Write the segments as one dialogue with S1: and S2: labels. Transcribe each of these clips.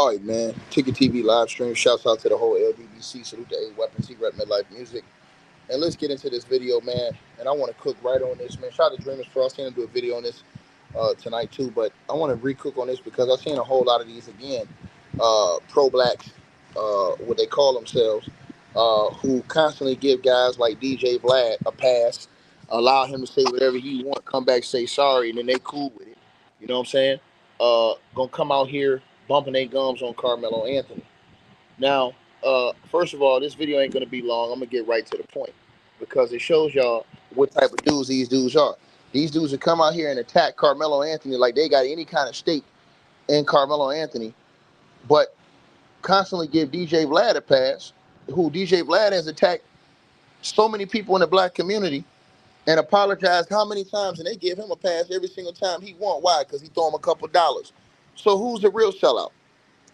S1: All right, man. Ticket TV live stream. Shouts out to the whole LDBC. Salute to A Weapon, Secret Midlife Music. And let's get into this video, man. And I want to cook right on this, man. Shout out to Dreamers Pro. I seen him do a video on this tonight too, but I want to recook on this because I've seen a whole lot of these again. Pro-blacks, what they call themselves, who constantly give guys like DJ Vlad a pass, allow him to say whatever he want, come back say sorry, and then they cool with it. You know what I'm saying? Gonna come out here bumping their gums on Carmelo Anthony. Now, first of all, this video ain't gonna be long. I'm gonna get right to the point because it shows y'all what type of dudes these dudes are. These dudes would come out here and attack Carmelo Anthony like they got any kind of stake in Carmelo Anthony, but constantly give DJ Vlad a pass, who DJ Vlad has attacked so many people in the black community and apologized how many times, and they give him a pass every single time he want. Why? Because he throw him a couple dollars. So who's the real sellout?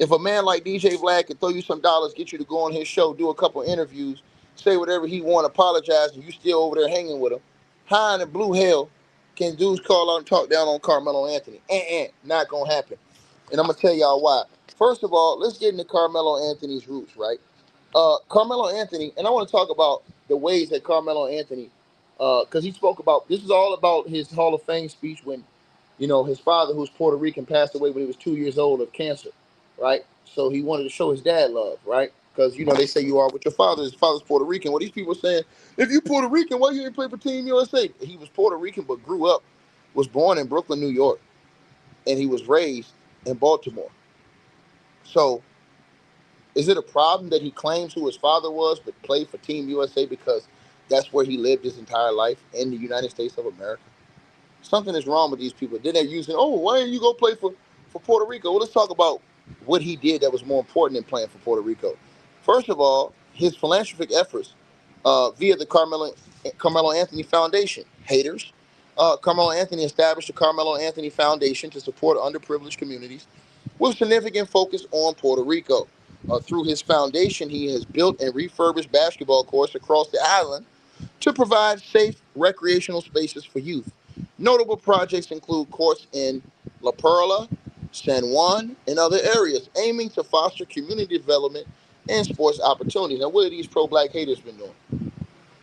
S1: If a man like DJ Vlad can throw you some dollars, get you to go on his show, do a couple interviews, say whatever he want, apologize, and you still over there hanging with him, how in the blue hell can dudes call out and talk down on Carmelo Anthony? Not gonna happen. And I'm gonna tell y'all why. First of all, let's get into Carmelo Anthony's roots, right? Carmelo Anthony, and I want to talk about the ways that Carmelo Anthony, because he spoke about, this is all about his Hall of Fame speech when, his father, who's Puerto Rican, passed away when he was 2 years old of cancer, right? So he wanted to show his dad love, right? Because, they say you are what your father is. His father's Puerto Rican. Well, these people are saying, if you Puerto Rican, why you didn't play for Team USA? He was Puerto Rican, but grew up, was born in Brooklyn, New York, and he was raised in Baltimore. So is it a problem that he claims who his father was, but played for Team USA because that's where he lived his entire life in the United States of America? Something is wrong with these people. Then they're using, why didn't you go play for Puerto Rico? Well, let's talk about what he did that was more important than playing for Puerto Rico. First of all, his philanthropic efforts via the Carmelo Anthony Foundation. Haters. Carmelo Anthony established the Carmelo Anthony Foundation to support underprivileged communities with significant focus on Puerto Rico. Through his foundation, he has built and refurbished basketball courts across the island to provide safe recreational spaces for youth. Notable projects include courts in La Perla, San Juan, and other areas, aiming to foster community development and sports opportunities. Now, what have these pro-black haters been doing?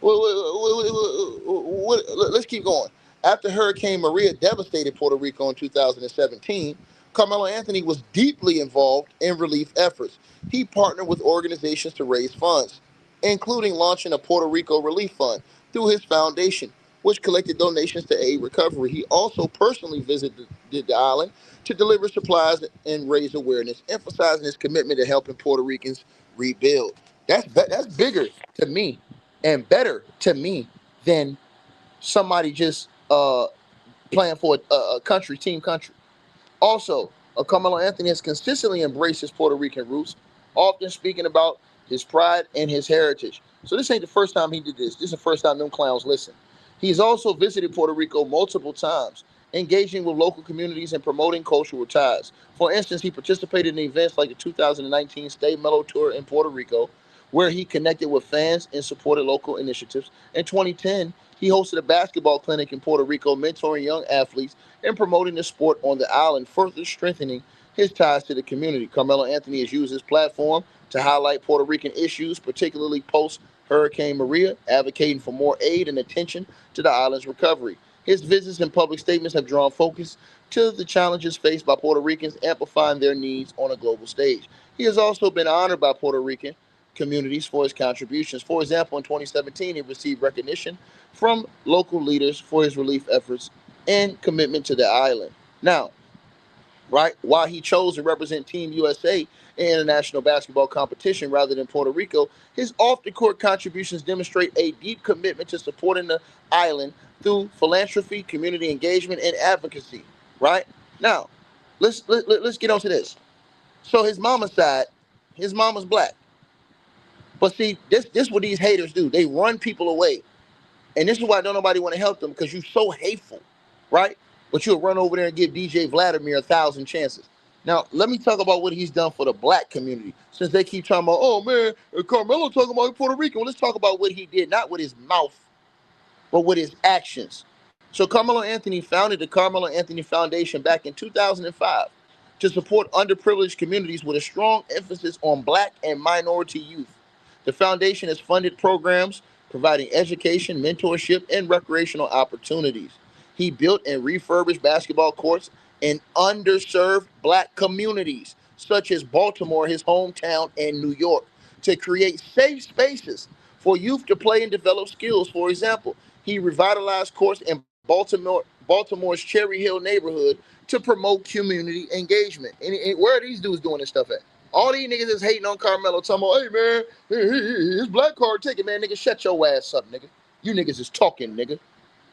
S1: Let's keep going. After Hurricane Maria devastated Puerto Rico in 2017, Carmelo Anthony was deeply involved in relief efforts. He partnered with organizations to raise funds, including launching a Puerto Rico Relief Fund through his foundation, which collected donations to aid recovery. He also personally visited the island to deliver supplies and raise awareness, emphasizing his commitment to helping Puerto Ricans rebuild. That's bigger to me and better to me than somebody just playing for a country. Also, Carmelo Anthony has consistently embraced his Puerto Rican roots, often speaking about his pride and his heritage. So this ain't the first time he did this. This is the first time them clowns listen. He's also visited Puerto Rico multiple times, engaging with local communities and promoting cultural ties. For instance, he participated in events like the 2019 Stay Mellow Tour in Puerto Rico, where he connected with fans and supported local initiatives. In 2010, he hosted a basketball clinic in Puerto Rico, mentoring young athletes and promoting the sport on the island, further strengthening his ties to the community. Carmelo Anthony has used his platform to highlight Puerto Rican issues, particularly post-Hurricane Maria, advocating for more aid and attention to the island's recovery. His visits and public statements have drawn focus to the challenges faced by Puerto Ricans, amplifying their needs on a global stage. He has also been honored by Puerto Rican communities for his contributions. For example, in 2017, he received recognition from local leaders for his relief efforts and commitment to the island. Now, right, while he chose to represent Team USA in international basketball competition rather than Puerto Rico, his off-the-court contributions demonstrate a deep commitment to supporting the island through philanthropy, community engagement, and advocacy. Right now, let's get onto this. So his mama's side, his mama's black. But see, this what these haters do. They run people away. And this is why don't nobody want to help them, because you're so hateful, right? But you'll run over there and give DJ Vladimir 1,000 chances. Now, let me talk about what he's done for the black community. Since they keep talking about, oh, man, Carmelo talking about Puerto Rico. Well, let's talk about what he did, not with his mouth, but with his actions. So Carmelo Anthony founded the Carmelo Anthony Foundation back in 2005 to support underprivileged communities with a strong emphasis on Black and minority youth. The foundation has funded programs providing education, mentorship, and recreational opportunities. He built and refurbished basketball courts in underserved Black communities, such as Baltimore, his hometown, and New York, to create safe spaces for youth to play and develop skills. For example, he revitalized courts in Baltimore's Cherry Hill neighborhood to promote community engagement. And where are these dudes doing this stuff at? All these niggas is hating on Carmelo, talking about, hey man, his black card ticket, man, nigga, shut your ass up, nigga. You niggas is talking, nigga.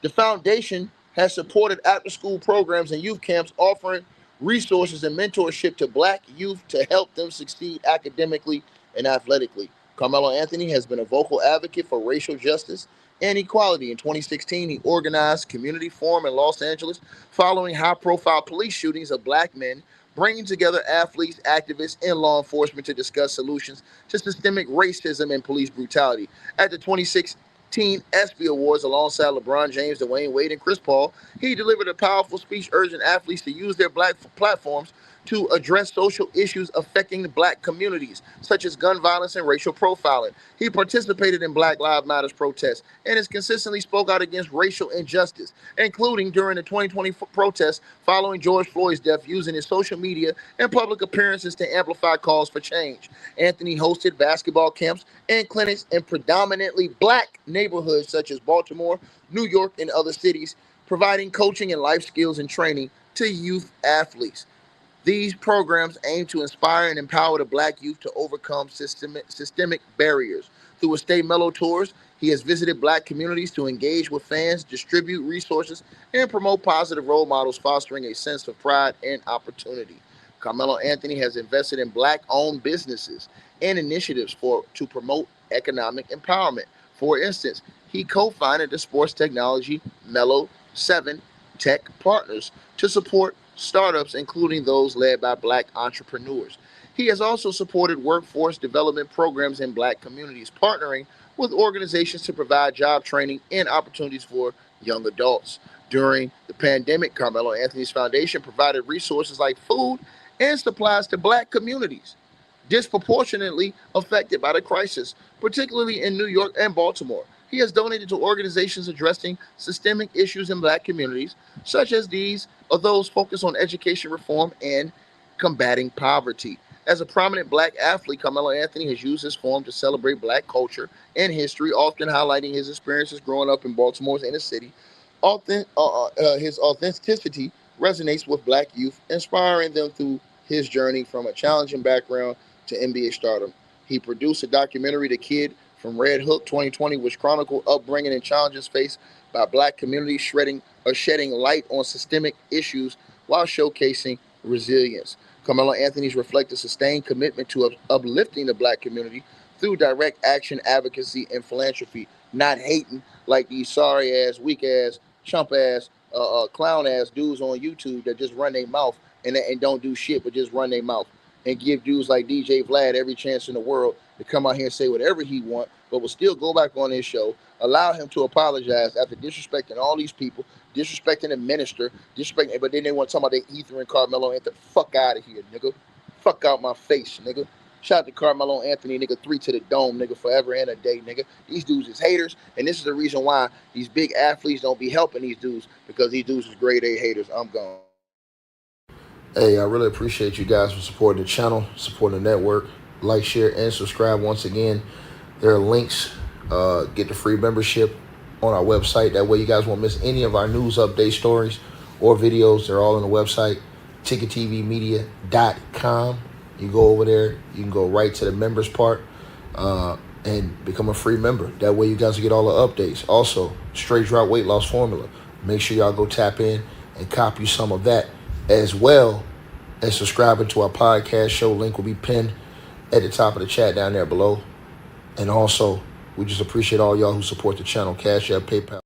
S1: The foundation has supported after-school programs and youth camps offering resources and mentorship to Black youth to help them succeed academically and athletically. Carmelo Anthony has been a vocal advocate for racial justice and equality. In 2016, he organized Community Forum in Los Angeles following high-profile police shootings of Black men, bringing together athletes, activists, and law enforcement to discuss solutions to systemic racism and police brutality. At the 2016 ESPY Awards alongside LeBron James, Dwayne Wade, and Chris Paul, he delivered a powerful speech urging athletes to use their Black platforms to address social issues affecting the Black communities, such as gun violence and racial profiling. He participated in Black Lives Matter protests and has consistently spoke out against racial injustice, including during the 2020 protests following George Floyd's death, using his social media and public appearances to amplify calls for change. Anthony hosted basketball camps and clinics in predominantly Black neighborhoods such as Baltimore, New York, and other cities, providing coaching and life skills and training to youth athletes. These programs aim to inspire and empower the Black youth to overcome systemic barriers. Through his Stay Mellow tours, he has visited Black communities to engage with fans, distribute resources, and promote positive role models, fostering a sense of pride and opportunity. Carmelo Anthony has invested in Black-owned businesses and initiatives to promote economic empowerment. For instance, he co-founded the sports technology Mellow 7 Tech Partners to support startups, including those led by Black entrepreneurs. He has also supported workforce development programs in Black communities, partnering with organizations to provide job training and opportunities for young adults. During the pandemic, Carmelo Anthony's foundation provided resources like food and supplies to Black communities disproportionately affected by the crisis, particularly in New York and Baltimore. He has donated to organizations addressing systemic issues in Black communities, such as those focused on education reform and combating poverty. As a prominent Black athlete, Carmelo Anthony has used his forum to celebrate Black culture and history, often highlighting his experiences growing up in Baltimore's inner city. His authenticity resonates with Black youth, inspiring them through his journey from a challenging background to NBA stardom. He produced a documentary, The Kid from Red Hook 2020, which chronicled upbringing and challenges faced by Black communities, shedding light on systemic issues while showcasing resilience. Carmelo Anthony's reflect a sustained commitment to uplifting the Black community through direct action, advocacy, and philanthropy, not hating like these sorry ass, weak ass, chump ass, clown ass dudes on YouTube that just run their mouth and don't do shit but just run their mouth and give dudes like DJ Vlad every chance in the world to come out here and say whatever he want, but will still go back on his show, allow him to apologize after disrespecting all these people, disrespecting the minister, but then they want to talk about the Ether and Carmelo Anthony. Fuck out of here, nigga. Fuck out my face, nigga. Shout out to Carmelo Anthony, nigga, 3 to the dome, nigga, forever and a day, nigga. These dudes is haters, and this is the reason why these big athletes don't be helping these dudes, because these dudes is grade A haters. I'm gone. Hey, I really appreciate you guys for supporting the channel, supporting the network. Like, share, and subscribe. Once again, there are links. Get the free membership on our website. That way you guys won't miss any of our news update stories or videos. They're all on the website, ticketvmedia.com. You go over there. You can go right to the members part and become a free member. That way you guys will get all the updates. Also, straight drop weight loss formula. Make sure y'all go tap in and copy some of that, as well as subscribing to our podcast show. Link will be pinned at the top of the chat down there below. And also, we just appreciate all y'all who support the channel. Cash App, PayPal.